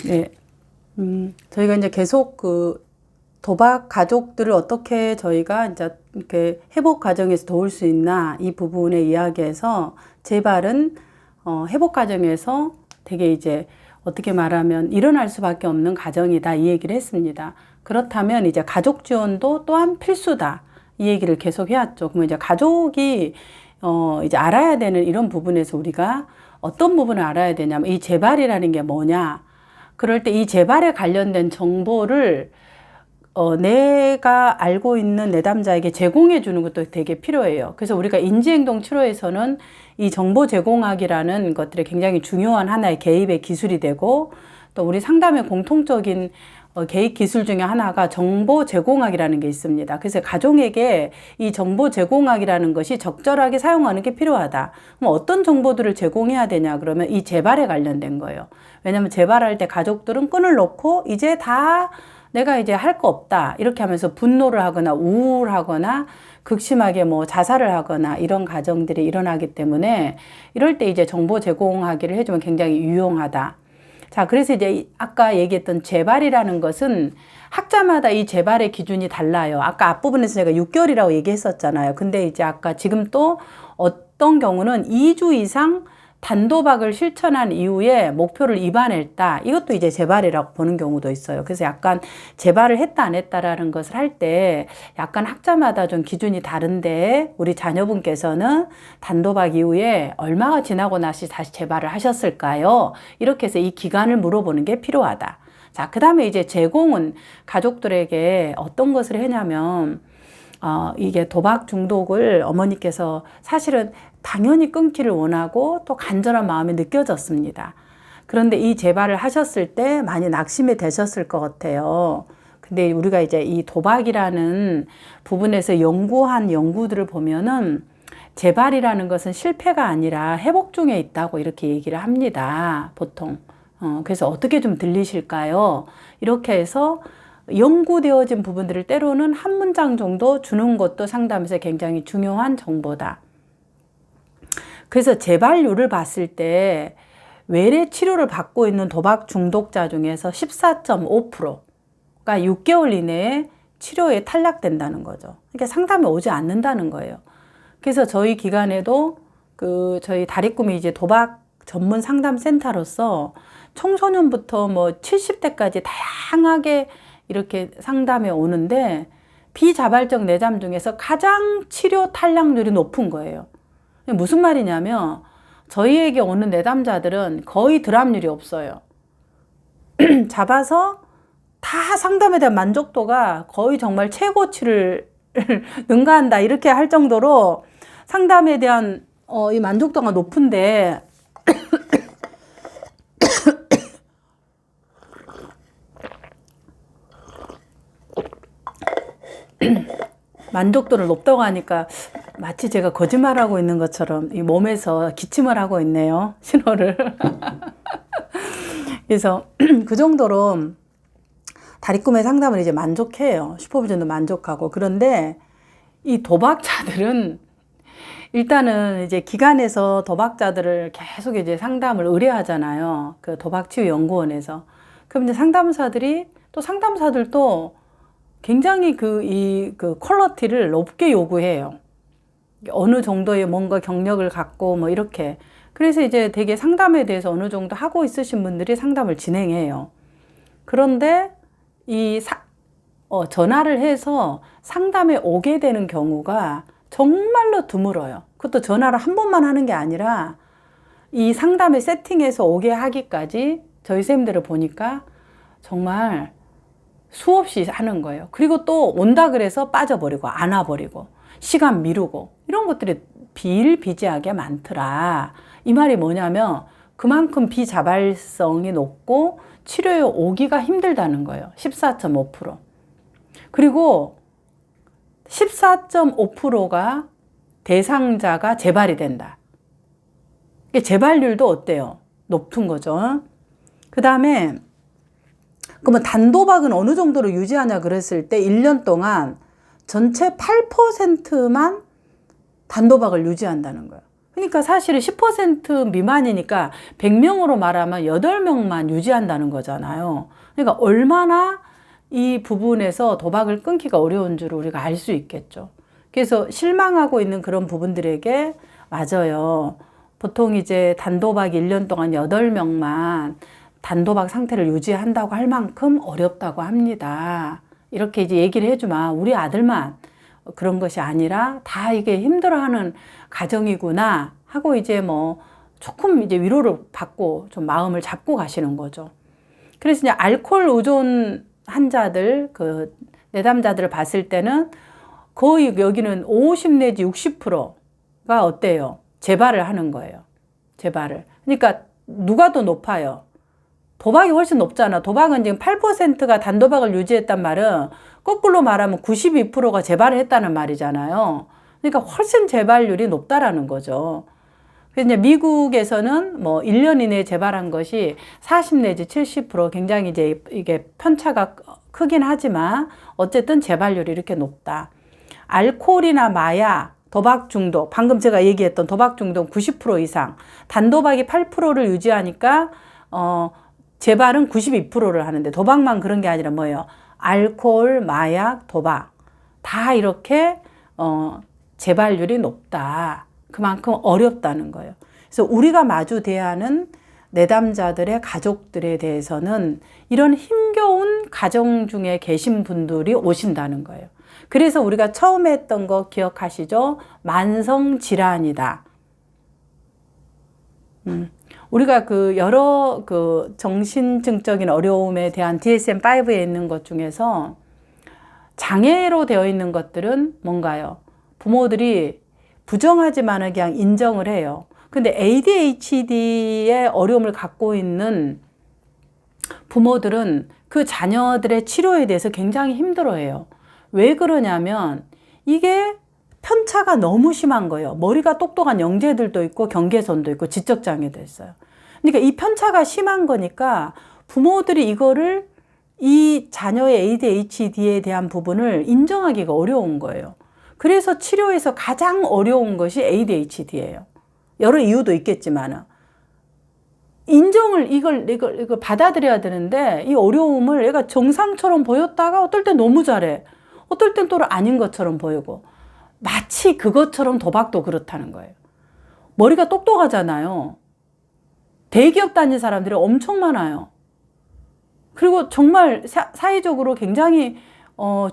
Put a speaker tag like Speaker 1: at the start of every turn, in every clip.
Speaker 1: 네. 저희가 이제 계속 그 도박 가족들을 어떻게 저희가 이제 이렇게 회복 과정에서 도울 수 있나 이 부분에 이야기해서 재발은 회복 과정에서 되게 이제 어떻게 말하면 일어날 수밖에 없는 과정이다 이 얘기를 했습니다. 그렇다면 이제 가족 지원도 또한 필수다 이 얘기를 계속 해왔죠. 그러면 이제 가족이 이제 알아야 되는 이런 부분에서 우리가 어떤 부분을 알아야 되냐면 이 재발이라는 게 뭐냐. 그럴 때 이 재발에 관련된 정보를 내가 알고 있는 내담자에게 제공해 주는 것도 되게 필요해요. 그래서 우리가 인지행동 치료에서는 이 정보 제공학이라는 것들이 굉장히 중요한 하나의 개입의 기술이 되고 또 우리 상담의 공통적인 개입 기술 중에 하나가 정보 제공학이라는 게 있습니다. 그래서 가족에게 이 정보 제공학이라는 것이 적절하게 사용하는 게 필요하다. 그럼 어떤 정보들을 제공해야 되냐 그러면 이 재발에 관련된 거예요. 왜냐하면 재발할 때 가족들은 끈을 놓고 이제 다 내가 이제 할 거 없다 이렇게 하면서 분노를 하거나 우울하거나 극심하게 뭐 자살을 하거나 이런 가정들이 일어나기 때문에 이럴 때 이제 정보 제공하기를 해주면 굉장히 유용하다. 자, 그래서 이제 아까 얘기했던 재발이라는 것은 학자마다 이 재발의 기준이 달라요. 아까 앞부분에서 제가 6개월이라고 얘기했었잖아요. 근데 이제 아까 지금 또 어떤 경우는 2주 이상 단도박을 실천한 이후에 목표를 이반했다. 이것도 이제 재발이라고 보는 경우도 있어요. 그래서 약간 재발을 했다 안 했다라는 것을 할 때 약간 학자마다 좀 기준이 다른데 우리 자녀분께서는 단도박 이후에 얼마가 지나고 나시 다시 재발을 하셨을까요? 이렇게 해서 이 기간을 물어보는 게 필요하다. 자, 그 다음에 이제 제공은 가족들에게 어떤 것을 했냐면 이게 도박 중독을 어머니께서 사실은 당연히 끊기를 원하고 또 간절한 마음이 느껴졌습니다. 그런데 이 재발을 하셨을 때 많이 낙심이 되셨을 것 같아요. 근데 우리가 이제 이 도박이라는 부분에서 연구한 연구들을 보면은 재발이라는 것은 실패가 아니라 회복 중에 있다고 이렇게 얘기를 합니다. 보통. 그래서 어떻게 좀 들리실까요? 이렇게 해서 연구되어진 부분들을 때로는 한 문장 정도 주는 것도 상담에서 굉장히 중요한 정보다. 그래서 재발률을 봤을 때 외래 치료를 받고 있는 도박 중독자 중에서 14.5%가 6개월 이내에 치료에 탈락된다는 거죠. 그러니까 상담에 오지 않는다는 거예요. 그래서 저희 기관에도 저희 다리꿈이 이제 도박 전문 상담센터로서 청소년부터 뭐 70대까지 다양하게 이렇게 상담에 오는데 비자발적 내담 중에서 가장 치료 탈락률이 높은 거예요. 무슨 말이냐면 저희에게 오는 내담자들은 거의 드랍률이 없어요. 잡아서 다 상담에 대한 만족도가 거의 정말 최고치를 능가한다 이렇게 할 정도로 상담에 대한 이 만족도가 높은데 만족도를 높다고 하니까 마치 제가 거짓말하고 있는 것처럼 이 몸에서 기침을 하고 있네요. 신호를. 그래서 그 정도로 다리꿈의 상담을 이제 만족해요. 슈퍼비전도 만족하고. 그런데 이 도박자들은 일단은 이제 기관에서 도박자들을 계속 이제 상담을 의뢰하잖아요. 그 도박치유연구원에서. 그럼 이제 상담사들도 굉장히 그 퀄리티를 높게 요구해요. 어느 정도의 뭔가 경력을 갖고 뭐 이렇게. 그래서 이제 되게 상담에 대해서 어느 정도 하고 있으신 분들이 상담을 진행해요. 그런데 전화를 해서 상담에 오게 되는 경우가 정말로 드물어요. 그것도 전화를 한 번만 하는 게 아니라 이 상담의 세팅에서 오게 하기까지 저희 쌤들을 보니까 정말 수없이 하는 거예요. 그리고 또 온다 그래서 빠져버리고 안 와버리고 시간 미루고 이런 것들이 비일비재하게 많더라. 이 말이 뭐냐면 그만큼 비자발성이 높고 치료에 오기가 힘들다는 거예요. 14.5%. 그리고 14.5%가 대상자가 재발이 된다. 재발률도 어때요? 높은 거죠. 그 다음에 그러면 단도박은 어느 정도로 유지하냐 그랬을 때 1년 동안 전체 8%만 단도박을 유지한다는 거예요. 그러니까 사실은 10% 미만이니까 100명으로 말하면 8명만 유지한다는 거잖아요. 그러니까 얼마나 이 부분에서 도박을 끊기가 어려운 줄 우리가 알 수 있겠죠. 그래서 실망하고 있는 그런 부분들에게 맞아요. 보통 이제 단도박 1년 동안 8명만 단도박 상태를 유지한다고 할 만큼 어렵다고 합니다. 이렇게 이제 얘기를 해주면 우리 아들만 그런 것이 아니라 다 이게 힘들어하는 가정이구나 하고 이제 뭐 조금 이제 위로를 받고 좀 마음을 잡고 가시는 거죠. 그래서 이제 알코올 의존 환자들, 그 내담자들을 봤을 때는 거의 여기는 50 내지 60%가 어때요? 재발을 하는 거예요. 재발을. 그러니까 누가 더 높아요? 도박이 훨씬 높잖아. 도박은 지금 8%가 단도박을 유지했단 말은 거꾸로 말하면 92%가 재발을 했다는 말이잖아요. 그러니까 훨씬 재발률이 높다라는 거죠. 그래서 이제 미국에서는 뭐 1년 이내에 재발한 것이 40 내지 70% 굉장히 이제 이게 편차가 크긴 하지만 어쨌든 재발률이 이렇게 높다. 알코올이나 마약, 도박 중독, 방금 제가 얘기했던 도박 중독 90% 이상, 단도박이 8%를 유지하니까 재발은 92%를 하는데 도박만 그런 게 아니라 뭐예요? 알코올, 마약, 도박 다 이렇게 재발률이 높다. 그만큼 어렵다는 거예요. 그래서 우리가 마주 대하는 내담자들의 가족들에 대해서는 이런 힘겨운 가정 중에 계신 분들이 오신다는 거예요. 그래서 우리가 처음에 했던 거 기억하시죠? 만성질환이다. 우리가 그 여러 그 정신증적인 어려움에 대한 DSM-5에 있는 것 중에서 장애로 되어 있는 것들은 뭔가요? 부모들이 부정하지만은 그냥 인정을 해요. 근데 ADHD의 어려움을 갖고 있는 부모들은 그 자녀들의 치료에 대해서 굉장히 힘들어해요. 왜 그러냐면 이게 편차가 너무 심한 거예요. 머리가 똑똑한 영재들도 있고 경계선도 있고 지적장애도 있어요. 그러니까 이 편차가 심한 거니까 부모들이 이거를 이 자녀의 ADHD에 대한 부분을 인정하기가 어려운 거예요. 그래서 치료에서 가장 어려운 것이 ADHD예요. 여러 이유도 있겠지만은. 인정을 이걸 받아들여야 되는데 이 어려움을 얘가 정상처럼 보였다가 어떨 땐 너무 잘해. 어떨 땐 또 아닌 것처럼 보이고. 마치 그것처럼 도박도 그렇다는 거예요. 머리가 똑똑하잖아요. 대기업 다닌 사람들이 엄청 많아요. 그리고 정말 사회적으로 굉장히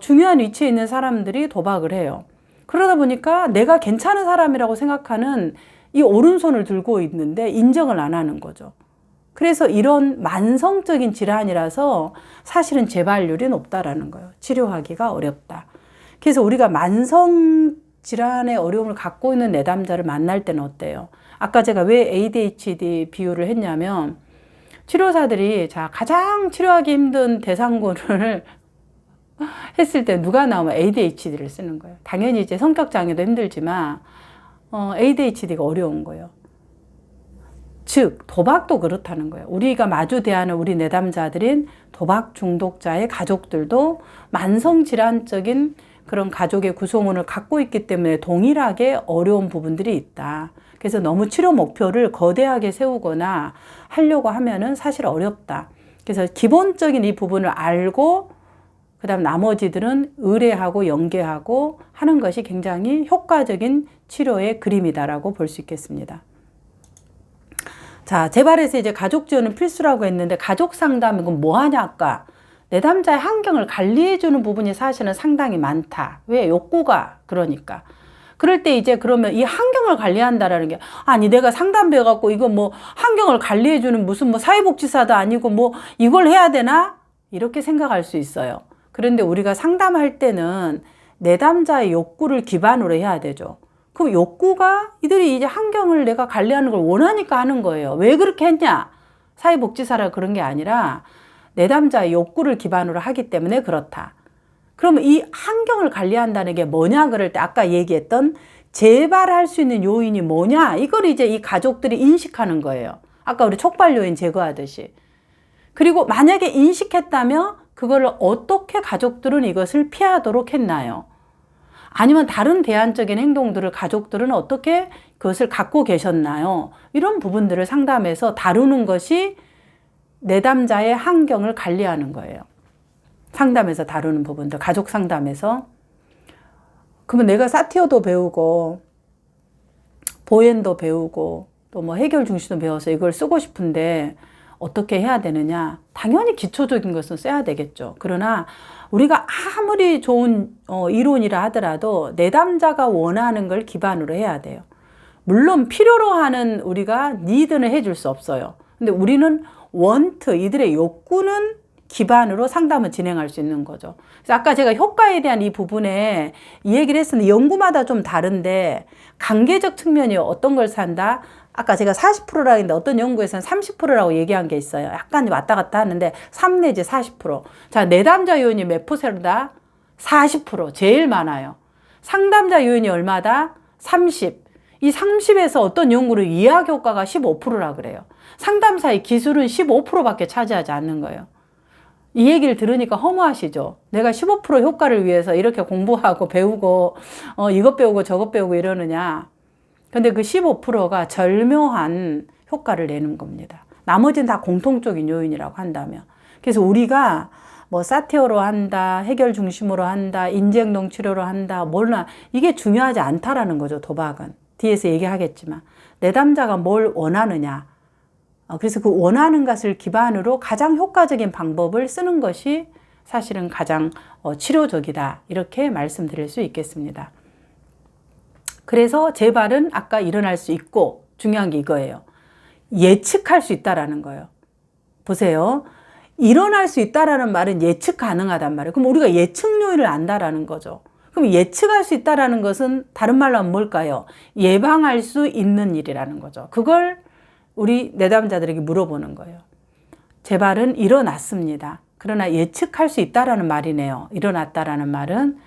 Speaker 1: 중요한 위치에 있는 사람들이 도박을 해요. 그러다 보니까 내가 괜찮은 사람이라고 생각하는 이 오른손을 들고 있는데 인정을 안 하는 거죠. 그래서 이런 만성적인 질환이라서 사실은 재발률이 높다라는 거예요. 치료하기가 어렵다. 그래서 우리가 만성 질환의 어려움을 갖고 있는 내담자를 만날 때는 어때요? 아까 제가 왜 ADHD 비유를 했냐면 치료사들이 자 가장 치료하기 힘든 대상군을 했을 때 누가 나오면 ADHD를 쓰는 거예요. 당연히 이제 성격 장애도 힘들지만 ADHD가 어려운 거예요. 즉 도박도 그렇다는 거예요. 우리가 마주 대하는 우리 내담자들인 도박 중독자의 가족들도 만성질환적인 그런 가족의 구성원을 갖고 있기 때문에 동일하게 어려운 부분들이 있다. 그래서 너무 치료 목표를 거대하게 세우거나 하려고 하면은 사실 어렵다. 그래서 기본적인 이 부분을 알고 그다음 나머지들은 의뢰하고 연계하고 하는 것이 굉장히 효과적인 치료의 그림이다라고 볼 수 있겠습니다. 자, 재발에서 이제 가족 지원은 필수라고 했는데 가족 상담은 그럼 뭐 하냐 아까 내담자의 환경을 관리해주는 부분이 사실은 상당히 많다. 왜? 욕구가 그러니까. 그럴 때 이제 그러면 이 환경을 관리한다라는 게 아니 내가 상담 배워갖고 이거 뭐 환경을 관리해주는 무슨 뭐 사회복지사도 아니고 뭐 이걸 해야 되나? 이렇게 생각할 수 있어요. 그런데 우리가 상담할 때는 내담자의 욕구를 기반으로 해야 되죠. 그 욕구가 이들이 이제 환경을 내가 관리하는 걸 원하니까 하는 거예요. 왜 그렇게 했냐? 사회복지사라 그런 게 아니라 내담자의 욕구를 기반으로 하기 때문에 그렇다. 그러면 이 환경을 관리한다는 게 뭐냐? 그럴 때 아까 얘기했던 재발할 수 있는 요인이 뭐냐? 이걸 이제 이 가족들이 인식하는 거예요. 아까 우리 촉발 요인 제거하듯이. 그리고 만약에 인식했다면 그거를 어떻게 가족들은 이것을 피하도록 했나요? 아니면 다른 대안적인 행동들을 가족들은 어떻게 그것을 갖고 계셨나요? 이런 부분들을 상담해서 다루는 것이 내담자의 환경을 관리하는 거예요. 상담에서 다루는 부분들, 가족 상담에서. 그러면 내가 사티어도 배우고 보엔도 배우고 또 뭐 해결 중심도 배워서 이걸 쓰고 싶은데 어떻게 해야 되느냐? 당연히 기초적인 것은 써야 되겠죠. 그러나 우리가 아무리 좋은 이론이라 하더라도 내담자가 원하는 걸 기반으로 해야 돼요. 물론 필요로 하는 우리가 니드는 해줄 수 없어요. 근데 우리는 원트, 이들의 욕구는 기반으로 상담을 진행할 수 있는 거죠. 그래서 아까 제가 효과에 대한 이 부분에 이 얘기를 했었는데 연구마다 좀 다른데 관계적 측면이 어떤 걸 산다? 아까 제가 40%라고 했는데 어떤 연구에서는 30%라고 얘기한 게 있어요. 약간 왔다 갔다 하는데 3 내지 40%. 자, 내담자 요인이 몇 %다? 40%. 제일 많아요. 상담자 요인이 얼마다? 30. 이 30에서 어떤 연구를 이해하기 효과가 15%라 그래요. 상담사의 기술은 15%밖에 차지하지 않는 거예요. 이 얘기를 들으니까 허무하시죠? 내가 15% 효과를 위해서 이렇게 공부하고 배우고 이것 배우고 저것 배우고 이러느냐. 근데 그 15%가 절묘한 효과를 내는 겁니다. 나머지는 다 공통적인 요인이라고 한다면. 그래서 우리가 뭐 사티어로 한다, 해결 중심으로 한다, 인지행동 치료로 한다, 몰라. 이게 중요하지 않다라는 거죠, 도박은. 뒤에서 얘기하겠지만. 내담자가 뭘 원하느냐. 그래서 그 원하는 것을 기반으로 가장 효과적인 방법을 쓰는 것이 사실은 가장 치료적이다. 이렇게 말씀드릴 수 있겠습니다. 그래서 재발은 아까 일어날 수 있고 중요한 게 이거예요. 예측할 수 있다라는 거예요. 보세요. 일어날 수 있다라는 말은 예측 가능하단 말이에요. 그럼 우리가 예측 요인을 안다라는 거죠. 그럼 예측할 수 있다라는 것은 다른 말로 하면 뭘까요? 예방할 수 있는 일이라는 거죠. 그걸 우리 내담자들에게 물어보는 거예요. 재발은 일어났습니다. 그러나 예측할 수 있다라는 말이네요. 일어났다라는 말은.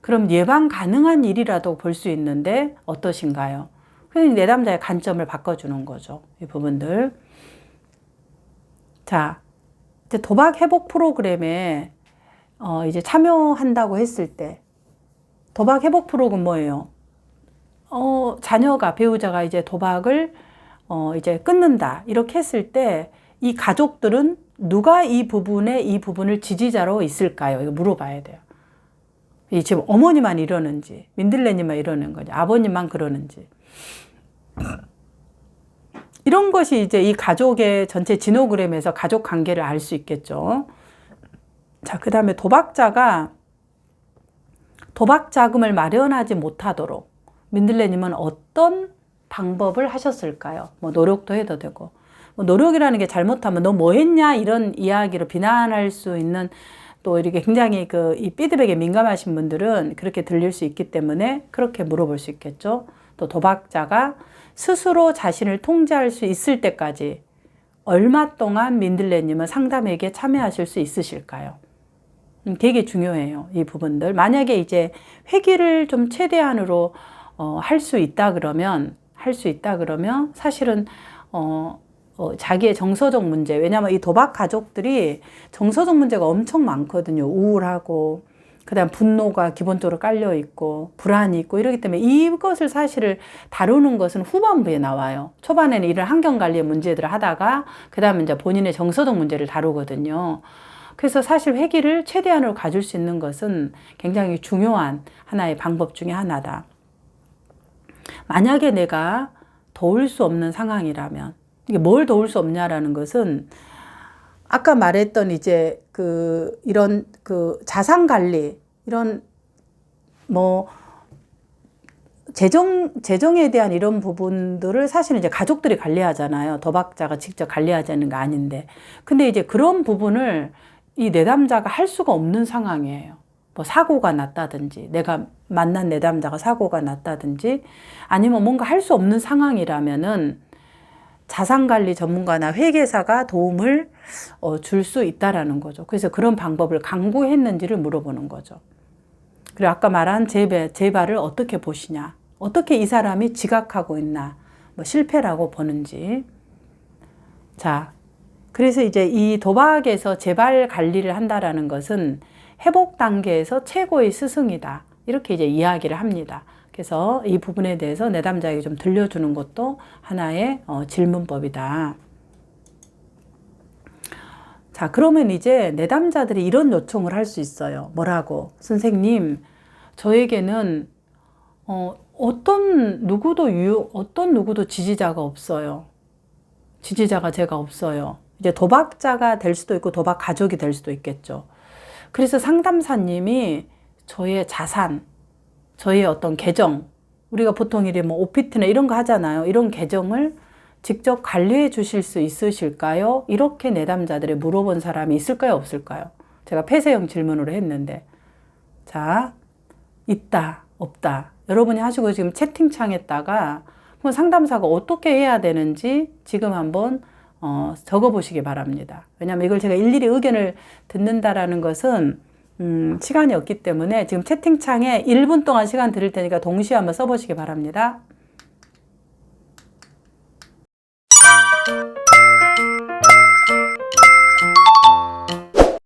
Speaker 1: 그럼 예방 가능한 일이라도 볼 수 있는데 어떠신가요? 그래서 내담자의 관점을 바꿔주는 거죠. 이 부분들. 자, 이제 도박 회복 프로그램에 이제 참여한다고 했을 때 도박 회복 프로그램 뭐예요? 자녀가 배우자가 이제 도박을 이제 끊는다 이렇게 했을 때 이 가족들은 누가 이 부분을 지지자로 있을까요? 이거 물어봐야 돼요. 이 지금 어머니만 이러는지 민들레님만 이러는 거지 아버님만 그러는지 이런 것이 이제 이 가족의 전체 지노그램에서 가족 관계를 알 수 있겠죠. 자, 그 다음에 도박자가 도박 자금을 마련하지 못하도록 민들레님은 어떤 방법을 하셨을까요? 뭐 노력도 해도 되고 뭐 노력이라는 게 잘못하면 너 뭐 했냐 이런 이야기로 비난할 수 있는 또 이렇게 굉장히 이 피드백에 민감하신 분들은 그렇게 들릴 수 있기 때문에 그렇게 물어볼 수 있겠죠. 또 도박자가 스스로 자신을 통제할 수 있을 때까지 얼마 동안 민들레님은 상담에게 참여하실 수 있으실까요? 되게 중요해요. 이 부분들. 만약에 이제 회기를 좀 최대한으로 할 수 있다 그러면 사실은 자기의 정서적 문제, 왜냐하면 이 도박 가족들이 정서적 문제가 엄청 많거든요. 우울하고 그다음 분노가 기본적으로 깔려 있고 불안이 있고 이러기 때문에 이것을 사실을 다루는 것은 후반부에 나와요. 초반에는 이런 환경 관리의 문제들을 하다가 그다음에 이제 본인의 정서적 문제를 다루거든요. 그래서 사실 회기를 최대한으로 가질 수 있는 것은 굉장히 중요한 하나의 방법 중에 하나다. 만약에 내가 도울 수 없는 상황이라면, 이게 뭘 도울 수 없냐라는 것은 아까 말했던 이제 이런 자산 관리, 이런 뭐 재정에 대한 이런 부분들을 사실은 이제 가족들이 관리하잖아요. 도박자가 직접 관리하자는 거 아닌데. 근데 이제 그런 부분을 이 내담자가 할 수가 없는 상황이에요. 뭐 사고가 났다든지, 내가 만난 내담자가 사고가 났다든지, 아니면 뭔가 할 수 없는 상황이라면은 자산관리 전문가나 회계사가 도움을 줄 수 있다라는 거죠. 그래서 그런 방법을 강구했는지를 물어보는 거죠. 그리고 아까 말한 재발을 어떻게 보시냐, 어떻게 이 사람이 지각하고 있나, 뭐 실패라고 보는지. 자, 그래서 이제 이 도박에서 재발 관리를 한다라는 것은 회복 단계에서 최고의 스승이다. 이렇게 이제 이야기를 합니다. 그래서 이 부분에 대해서 내담자에게 좀 들려주는 것도 하나의 질문법이다. 자, 그러면 이제 내담자들이 이런 요청을 할 수 있어요. 뭐라고? 선생님, 저에게는 어떤 누구도 지지자가 없어요. 지지자가 제가 없어요. 이제 도박자가 될 수도 있고 도박 가족이 될 수도 있겠죠. 그래서 상담사님이 저의 자산, 저의 어떤 계정, 우리가 보통 이래 뭐 오피트나 이런 거 하잖아요. 이런 계정을 직접 관리해 주실 수 있으실까요? 이렇게 내담자들이 물어본 사람이 있을까요? 없을까요? 제가 폐쇄형 질문으로 했는데. 자, 있다, 없다. 여러분이 하시고 지금 채팅창에다가 그럼 상담사가 어떻게 해야 되는지 지금 한번 적어보시기 바랍니다. 왜냐하면 이걸 제가 일일이 의견을 듣는다라는 것은 시간이 없기 때문에 지금 채팅창에 1분 동안 시간 드릴 테니까 동시에 한번 써보시기 바랍니다.